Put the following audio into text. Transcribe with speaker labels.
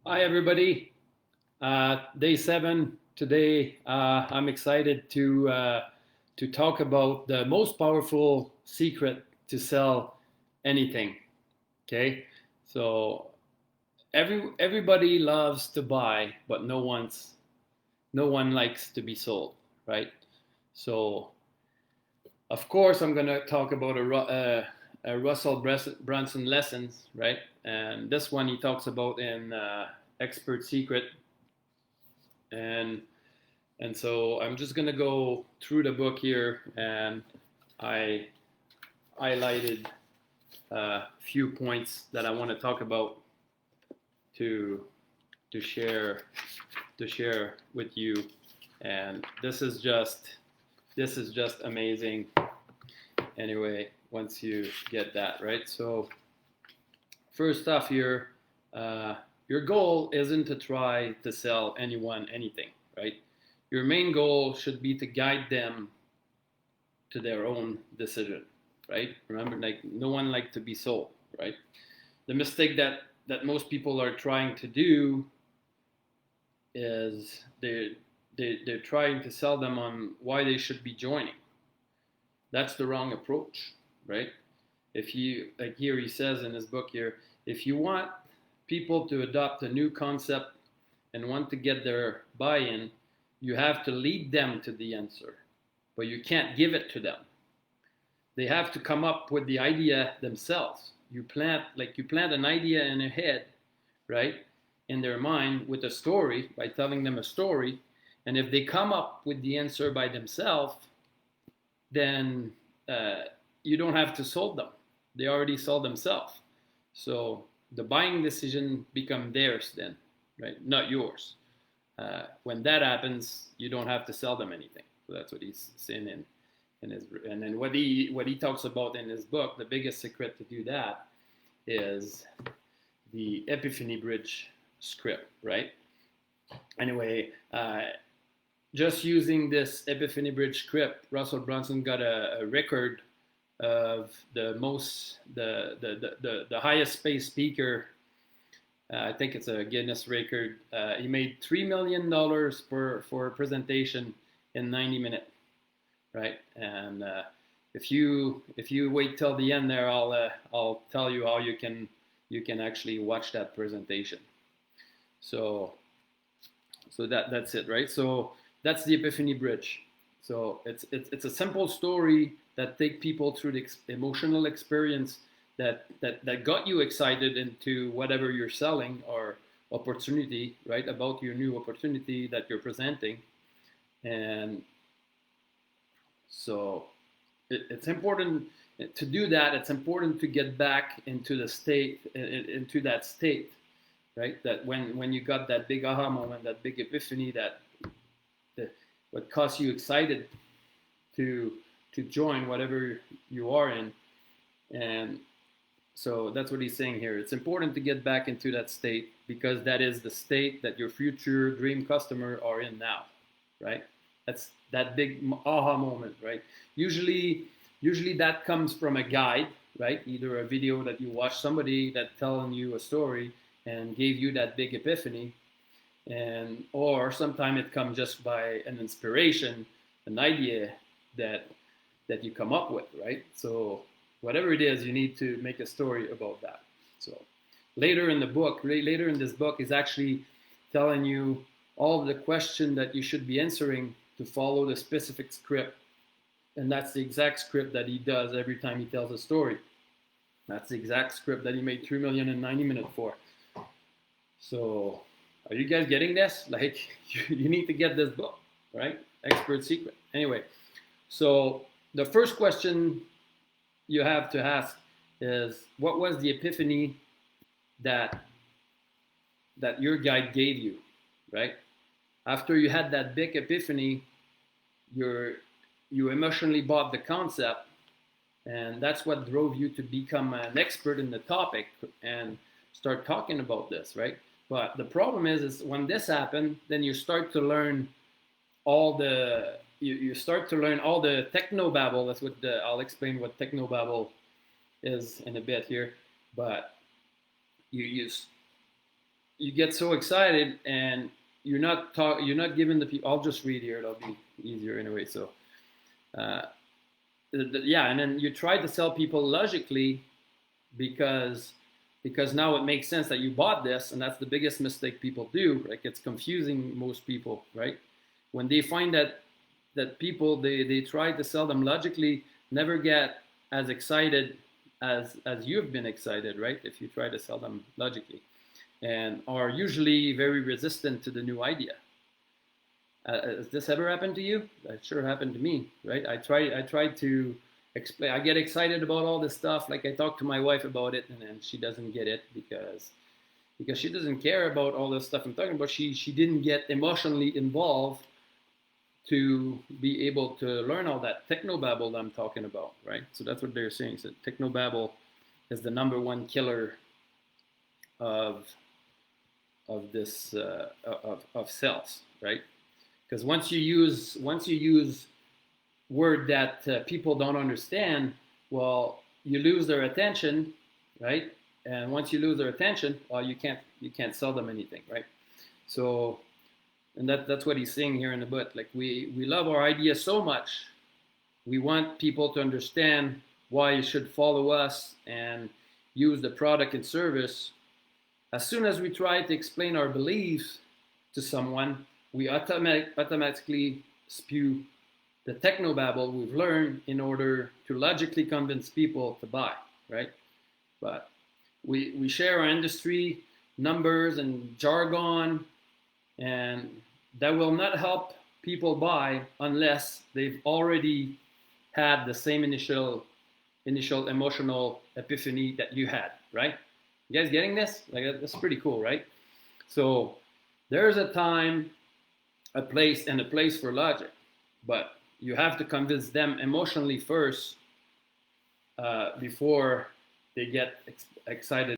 Speaker 1: Hi, everybody. Day seven. Today, I'm excited to talk about the most powerful secret to sell anything. Okay, so everybody loves to buy, but no one likes to be sold, right? So, of course, I'm gonna talk about a Russell Brunson lessons, right? And this one he talks about in Expert Secret, and And so I'm just going to go through the book here, and I highlighted a few points that I want to talk about to to share to share with you. And this is just amazing. Anyway, once you get that right. So first off here, your goal isn't to try to sell anyone anything, right? Your main goal should be to guide them to their own decision, right? Remember, like no one like to be sold, right? The mistake that most people are trying to do is they're trying to sell them on why they should be joining. That's the wrong approach, right? If you like here he says in his book here, if you want people to adopt a new concept and want to get their buy-in, you have to lead them to the answer, but you can't give it to them. They have to come up with the idea themselves. You plant an idea in their head, right, in their mind with a story by telling them a story, and if they come up with the answer by themselves, then you don't have to solve them. They already sold themselves. So the buying decision become theirs then, right, not yours. When that happens, you don't have to sell them anything. So that's what he's saying in his, and then what he talks about in his book, the biggest secret to do that is the Epiphany Bridge script, right? Anyway, just using this Epiphany Bridge script, Russell Brunson got a record of the highest paid speaker. I think it's a Guinness record. He made $3 million for a presentation in 90 minutes, right? And if you wait till the end there, I'll tell you how you can actually watch that presentation. So that's it, right? So that's the Epiphany Bridge. So it's a simple story that take people through the emotional experience that got you excited into whatever you're selling or opportunity, right? About your new opportunity that you're presenting, and so it's important to do that. It's important to get back into the state, into that state, right? That when you got that big aha moment, that big epiphany, that what caused you excited to join whatever you are in, and so that's what he's saying here. It's important to get back into that state because that is the state that your future dream customer are in now, right? That's that big aha moment, right? Usually that comes from a guide, right? Either a video that you watch somebody that telling you a story and gave you that big epiphany, and or sometimes it comes just by an inspiration, an idea that you come up with, right? So whatever it is, you need to make a story about that. So later in the book, later in this book, is actually telling you all of the question that you should be answering to follow the specific script, and that's the exact script that he does every time he tells a story. That's the exact script that he made 3 million in 90 minutes for. So are you guys getting this? Like you need to get this book, right? Expert Secret. Anyway, so the first question you have to ask is, what was the epiphany that your guide gave you, right? After you had that big epiphany, you emotionally bought the concept, and that's what drove you to become an expert in the topic and start talking about this, right? But the problem is when this happened, then you start to learn all the you start to learn all the technobabble. That's what I'll explain what technobabble is in a bit here. But you you get so excited and you're not giving the people. I'll just read here; it'll be easier anyway. So, uh, yeah, and then you try to sell people logically because now it makes sense that you bought this, and that's the biggest mistake people do. Like it's confusing most people, right? When they find that people they try to sell them logically, never get as excited as you've been excited, right? If you try to sell them logically, and are usually very resistant to the new idea. Has this ever happened to you? That sure happened to me, right? I try to explain. I get excited about all this stuff. Like I talk to my wife about it, and then she doesn't get it because she doesn't care about all this stuff I'm talking about. She didn't get emotionally involved to be able to learn all that technobabble that I'm talking about, right? So that's what they're saying. So technobabble is the number one killer of this of sales, right? Because once you use word that people don't understand, well, you lose their attention, right? And once you lose their attention, well, you can't sell them anything, right? So, and that's what he's saying here in the book. Like we love our idea so much, we want people to understand why you should follow us and use the product and service. As soon as we try to explain our beliefs to someone, we automatically spew the technobabble we've learned in order to logically convince people to buy, right? But we share our industry numbers and jargon, and that will not help people buy unless they've already had the same initial emotional epiphany that you had, right? You guys getting this? Like that's pretty cool, right? So there's a time, a place, and a place for logic, but you have to convince them emotionally first before they get excited